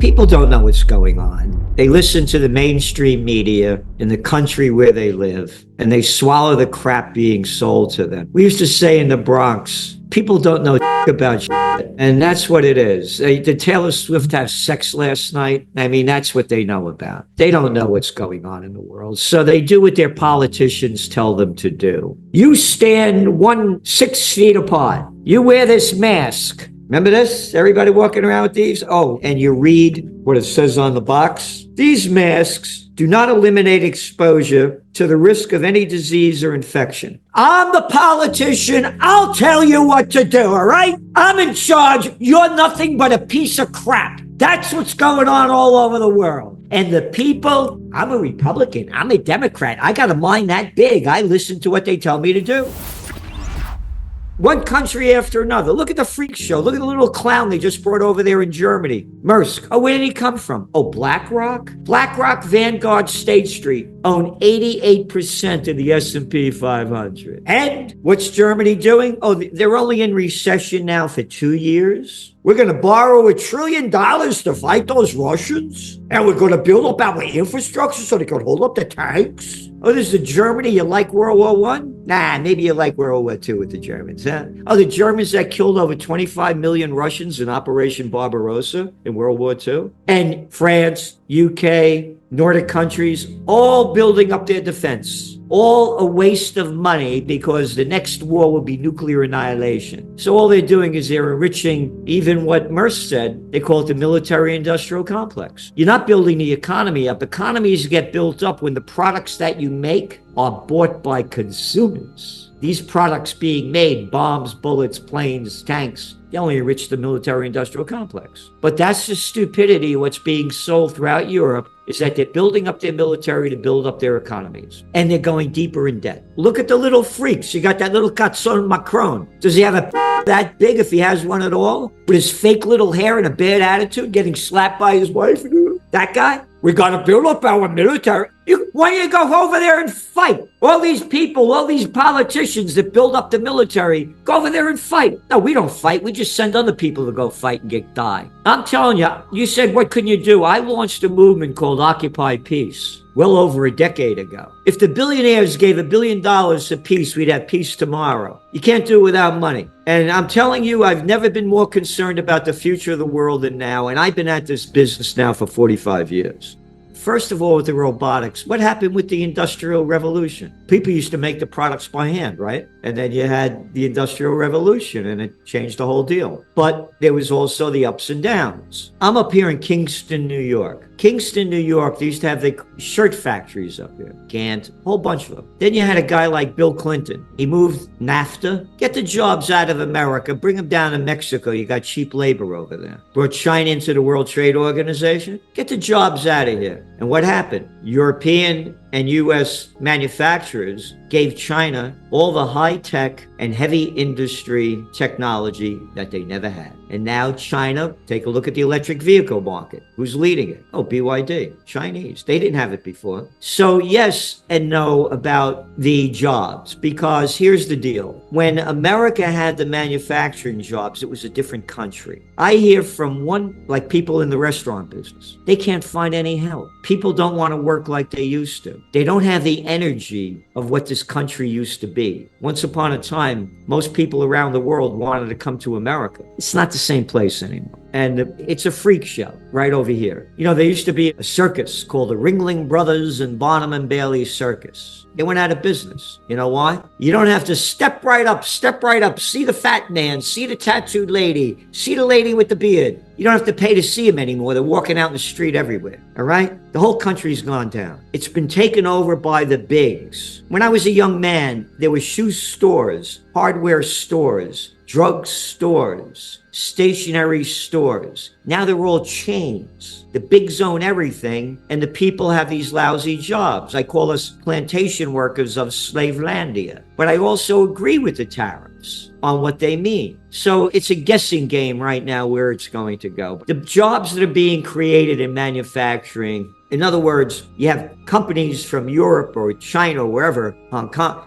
People don't know what's going on. They listen to the mainstream media in the country where they live, and they swallow the crap being sold to them. We used to say in the Bronx, people don't know about shit, and that's what it is. Did Taylor Swift have sex last night? I mean, that's what they know about. They don't know what's going on in the world, so they do what their politicians tell them to do. You stand 6 feet apart. You wear this mask. Remember this? Everybody walking around with these? Oh, and you read what it says on the box. These masks do not eliminate exposure to the risk of any disease or infection. I'm the politician. I'll tell you what to do, all right? I'm in charge. You're nothing but a piece of crap. That's what's going on all over the world. And the people, I'm a Republican. I'm a Democrat. I got a mind that big. I listen to what they tell me to do. One country after another. Look at the freak show. Look at the little clown they just brought over there in Germany. Maersk. Oh, where did he come from? Oh, BlackRock? BlackRock, Vanguard, State Street own 88% of the S&P 500. And what's Germany doing? Oh, they're only in recession now for 2 years. We're going to borrow $1 trillion to fight those Russians? And we're going to build up our infrastructure so they can hold up the tanks? Oh, this is Germany. You like World War One? Nah, maybe you like World War II with the Germans, huh? Oh, the Germans that killed over 25 million Russians in Operation Barbarossa in World War II? And France, UK, Nordic countries, all building up their defense. All a waste of money because the next war will be nuclear annihilation. So all they're doing is they're enriching even what Maersk said. They call it the military-industrial complex. You're not building the economy up. Economies get built up when the products that you make are bought by consumers. These products being made, bombs, bullets, planes, tanks, they only enrich the military-industrial complex. But that's the stupidity of what's being sold throughout Europe, is that they're building up their military to build up their economies. And they're going deeper in debt. Look at the little freaks. You got that little Cazon Macron. Does he have a that big, if he has one at all? With his fake little hair and a bad attitude, getting slapped by his wife? That guy? We got to build up our military. Why don't you go over there and fight? All these people, all these politicians that build up the military, go over there and fight. No, we don't fight. We just send other people to go fight and die. I'm telling you, you said, what can you do? I launched a movement called Occupy Peace well over a decade ago. If the billionaires gave $1 billion to peace, we'd have peace tomorrow. You can't do it without money. And I'm telling you, I've never been more concerned about the future of the world than now. And I've been at this business now for 45 years. First of all, with the robotics, what happened with the Industrial Revolution? People used to make the products by hand, right? And then you had the Industrial Revolution, and it changed the whole deal. But there was also the ups and downs. I'm up here in Kingston, New York. Kingston, New York, they used to have the shirt factories up here. Gant, a whole bunch of them. Then you had a guy like Bill Clinton. He moved NAFTA. Get the jobs out of America. Bring them down to Mexico. You got cheap labor over there. Brought China into the World Trade Organization. Get the jobs out of here. And what happened? European and U.S. manufacturers gave China all the high-tech and heavy industry technology that they never had. And now China, take a look at the electric vehicle market. Who's leading it? Oh, BYD, Chinese. They didn't have it before. So yes and no about the jobs, because here's the deal. When America had the manufacturing jobs, it was a different country. I hear from like people in the restaurant business. They can't find any help. People don't want to work like they used to. They don't have the energy of what this country used to be. Once upon a time, most people around the world wanted to come to America. It's not the same place anymore. And it's a freak show right over here. You know, there used to be a circus called the Ringling Brothers and Barnum and Bailey Circus. They went out of business. You know why? You don't have to step right up, see the fat man, see the tattooed lady, see the lady with the beard. You don't have to pay to see them anymore. They're walking out in the street everywhere, all right? The whole country's gone down. It's been taken over by the bigs. When I was a young man, there were shoe stores, hardware stores, drug stores, stationery stores. Now they're all chains. The bigs own everything, and the people have these lousy jobs. I call us plantation workers of Slavelandia. But I also agree with the tariffs on what they mean. So it's a guessing game right now where it's going to go. The jobs that are being created in manufacturing, in other words, you have companies from Europe or China or wherever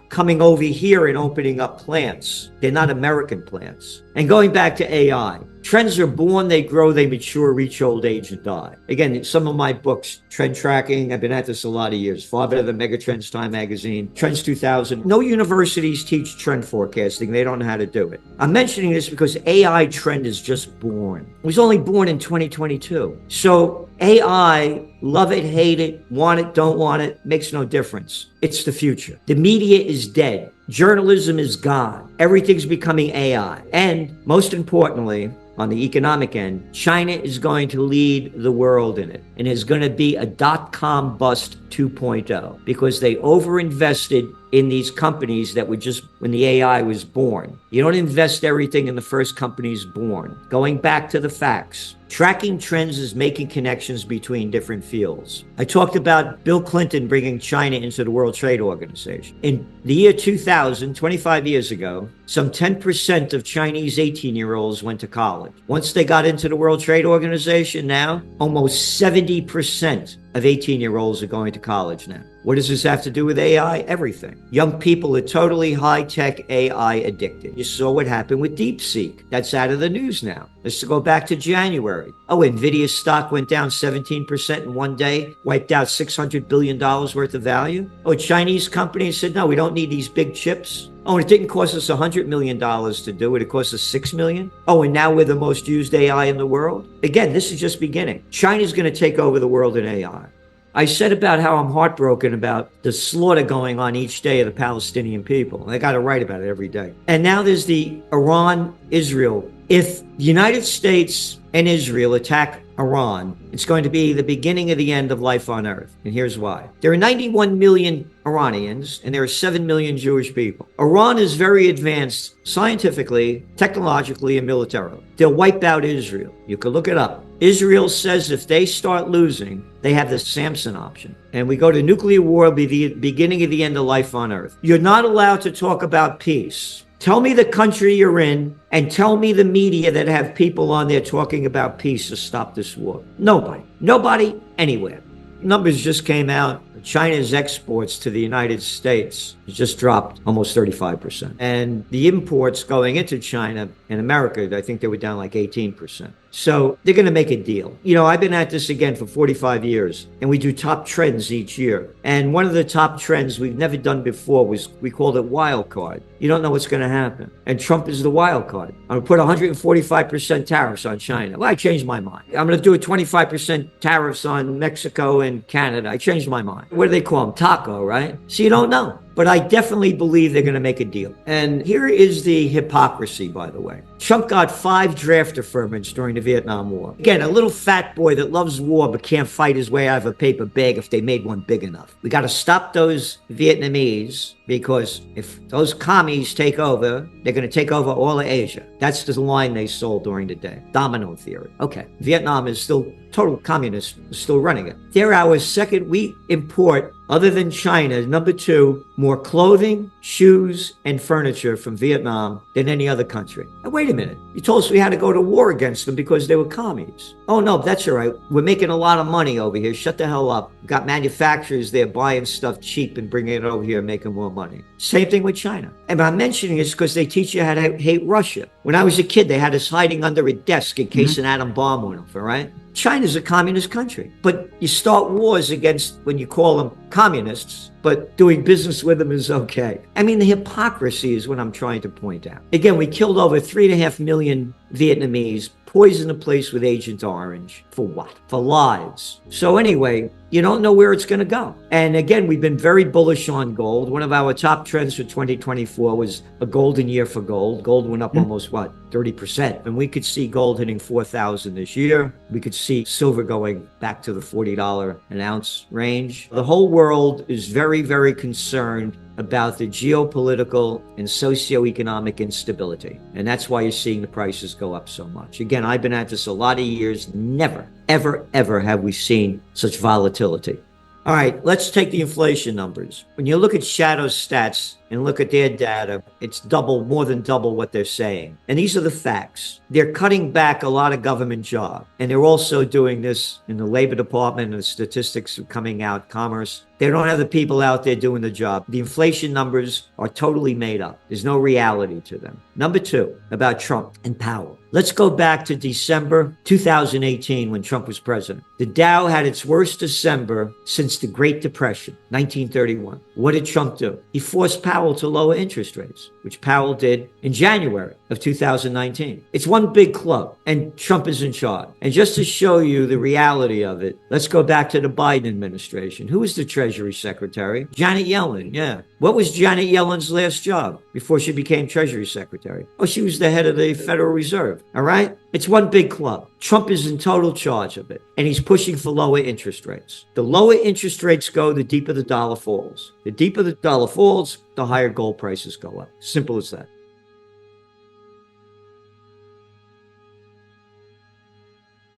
coming over here and opening up plants. They're not American plants. And going back to AI, Trends are born, they grow, they mature, reach old age, and die. Again, some of my books, Trend Tracking, I've been at this a lot of years. Far Better Than Megatrends, Time Magazine, Trends 2000. No universities teach trend forecasting. They don't know how to do it. I'm mentioning this because AI trend is just born. It was only born in 2022. So AI, love it, hate it, want it, don't want it, makes no difference. It's the future. The media is dead. Journalism is gone. Everything's becoming AI. And most importantly, on the economic end, China is going to lead the world in it, and is going to be a dot-com bust 2.0 because they overinvested in these companies that were just when the AI was born. You don't invest everything in the first companies born. Going back to the facts, tracking trends is making connections between different fields. I talked about Bill Clinton bringing China into the World Trade Organization. In the year 2000, 25 years ago, some 10% of Chinese 18-year-olds went to college. Once they got into the World Trade Organization, now almost 70% of 18-year-olds are going to college now. What does this have to do with AI? Everything. Young people are totally high-tech AI addicted. You saw what happened with DeepSeek. That's out of the news now. Let's go back to January. Oh, Nvidia's stock went down 17% in one day, wiped out $600 billion worth of value. Oh, Chinese companies said, no, we don't need these big chips. Oh, and it didn't cost us $100 million to do it. It cost us $6 million. Oh, and now we're the most used AI in the world. Again, this is just beginning. China's going to take over the world in AI. I said about how I'm heartbroken about the slaughter going on each day of the Palestinian people. I got to write about it every day. And now there's the Iran-Israel. If the United States and Israel attack Iran, it's going to be the beginning of the end of life on earth. And here's why. There are 91 million Iranians and there are 7 million Jewish people. Iran is very advanced scientifically, technologically, and militarily. They'll wipe out Israel. You can look it up. Israel says if they start losing, they have the Samson option. And we go to nuclear war, it'll be the beginning of the end of life on earth. You're not allowed to talk about peace. Tell me the country you're in and tell me the media that have people on there talking about peace to stop this war. Nobody anywhere. Numbers just came out. China's exports to the United States just dropped almost 35%. And the imports going into China and America, I think they were down like 18%. So they're going to make a deal. You know, I've been at this again for 45 years, and we do top trends each year. And one of the top trends we've never done before was, we called it wild card. You don't know what's going to happen. And Trump is the wild card. I'm going to put 145% tariffs on China. Well, I changed my mind. I'm going to do a 25% tariffs on Mexico and Canada. I changed my mind. What do they call them? Taco, right? So you don't know. But I definitely believe they're going to make a deal. And here is the hypocrisy, by the way. Trump got 5 draft deferments during the Vietnam War. Again, a little fat boy that loves war but can't fight his way out of a paper bag if they made one big enough. We got to stop those Vietnamese, because if those commies take over, they're going to take over all of Asia. That's the line they sold during the day. Domino theory. Okay, Vietnam is still total communist, still running it. They're our second. We import, other than China, number 2, more clothing, shoes, and furniture from Vietnam than any other country. Now, wait a minute. You told us we had to go to war against them because they were commies. Oh, no, that's all right. We're making a lot of money over here. Shut the hell up. We've got manufacturers there buying stuff cheap and bringing it over here and making more money. Same thing with China. And I'm mentioning this because they teach you how to hate Russia. When I was a kid, they had us hiding under a desk in case an atom bomb went off, all right? China's a communist country, but you start wars against, when you call them communists, but doing business with them is okay. I mean, the hypocrisy is what I'm trying to point out. Again, we killed over 3.5 million Vietnamese, poisoned the place with Agent Orange. For what? For lives. So anyway, you don't know where it's going to go. And again, we've been very bullish on gold. One of our top trends for 2024 was a golden year for gold. Gold went up almost, 30%. And we could see gold hitting 4,000 this year. We could see silver going back to the $40 an ounce range. The whole world is very, very concerned about the geopolitical and socioeconomic instability. And that's why you're seeing the prices go up so much. Again, I've been at this a lot of years. Never, ever, ever have we seen such volatility. All right, let's take the inflation numbers. When you look at shadow stats, and look at their data, it's more than double what they're saying. And these are the facts. They're cutting back a lot of government jobs. And they're also doing this in the Labor Department, and the statistics are coming out, commerce. They don't have the people out there doing the job. The inflation numbers are totally made up. There's no reality to them. Number two, about Trump and Powell. Let's go back to December 2018 when Trump was president. The Dow had its worst December since the Great Depression, 1931. What did Trump do? He forced Powell to lower interest rates, which Powell did in January of 2019. It's one big club, and Trump is in charge. And just to show you the reality of it, let's go back to the Biden administration. Who was the Treasury Secretary? Janet Yellen, yeah. What was Janet Yellen's last job before she became Treasury Secretary? Oh, she was the head of the Federal Reserve, all right? It's one big club. Trump is in total charge of it, and he's pushing for lower interest rates. The lower interest rates go, the deeper the dollar falls. The deeper the dollar falls, the higher gold prices go up. Simple as that.